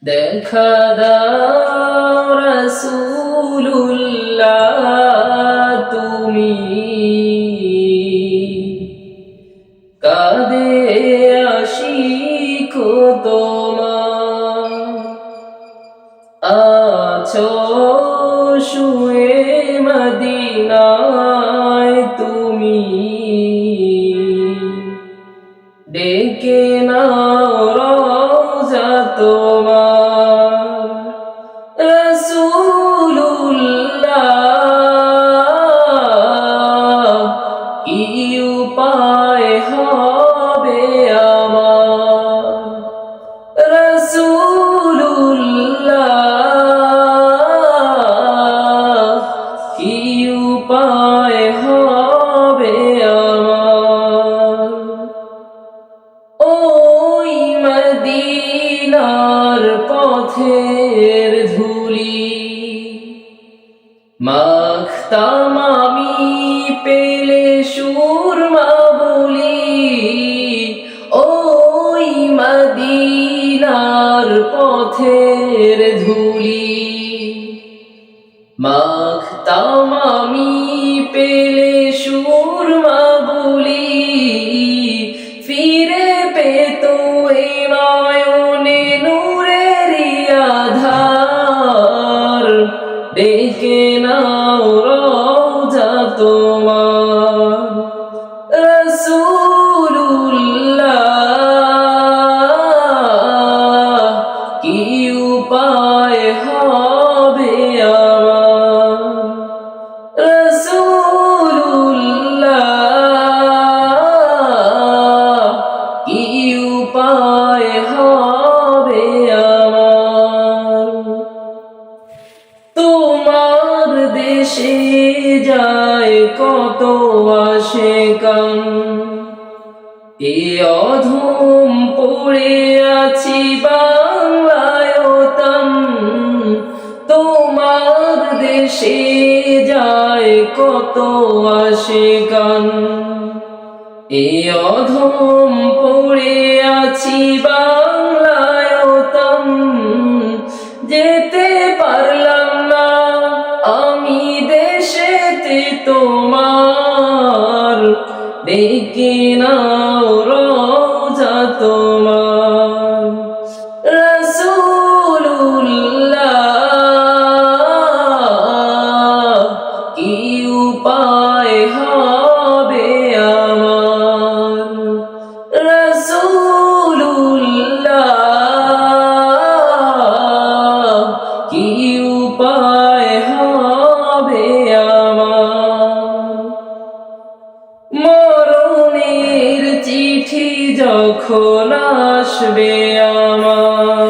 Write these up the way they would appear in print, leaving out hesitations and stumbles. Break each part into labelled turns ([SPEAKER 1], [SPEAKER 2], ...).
[SPEAKER 1] দেখা দাও রাসূলুল্লাহ তুমি কাঁদে আশিক তোমার আছো শুয়ে মদিনায় তুমি ডেকে নাও রওজা তোমার রাসূলুল্লাহ কি উপায় হবে আমার রাসূলুল্লাহ কি উপায় হবে আমার ওই মদিনার পথের ধুলি মাখতাম আমি পেলে সুরমা বলি ওই মদিনার পথের ধুলি মাখতাম আমি পেলে সুরমা বলি ফিরে পেত এ নয়নে নূরের আধার ডেকে নাও রওজা তোমার রাসূলুল্লাহ কি উপায় হবে আমার রাসূলুল্লাহ কি উপায় হবে আমার তোমার দেশে যায় কত আশিকান এ অধম পড়ে আছি বাংলায় ওতম তোমার দেশে যায় কত আশিকান এ অধম পড়ে আছি বাংলায় ওতম যেতে পারলাম না আমি দেশেতে তোমার ডেকে নাও রওজা তোমার রাসূলুল্লাহ কি উপায় হবে আমার রাসূলুল্লাহ কি উপায় হবে আমার মরণের চিঠি যখন আসবে আমার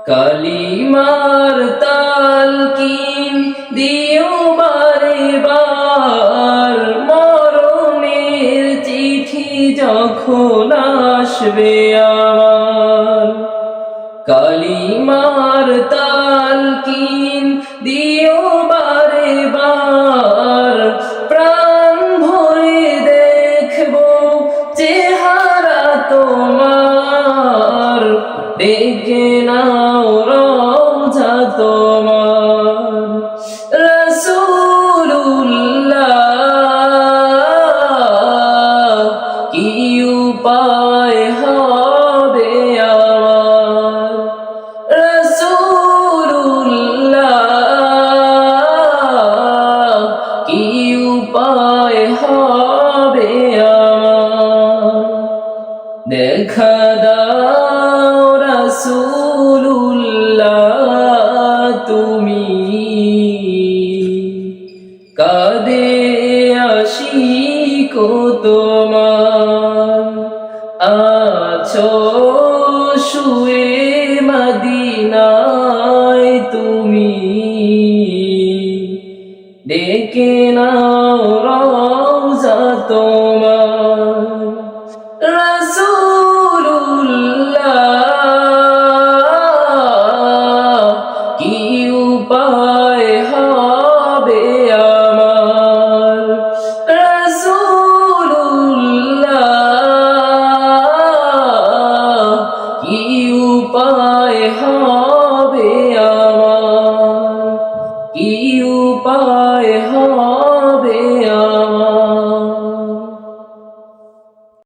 [SPEAKER 1] কালিমার তালকিন দিও বারে বার মরণের চিঠি যখন আসবে আমার কালিমার তালকিন দিও বারে বার প্রাণ ভরে দেখবো চেহারা তোমার ডেকে নাও রওজা তোমার রাসূলুল্লাহ কি উপায় হবে আমার রাসূলুল্লাহ কি উপায় হবে আমার দেখা দাও রাসূলুল্লাহ তুমি কাঁদে আশিক তোমার আছো শুয়ে মদিনায় তুমি ডেকে নাও রওজা তোমার রাসূলুল্লাহ কি উপায় হবে আমার রাসূলুল্লাহ কি উপায় হবে আমার, কি উপায় হবে আমার।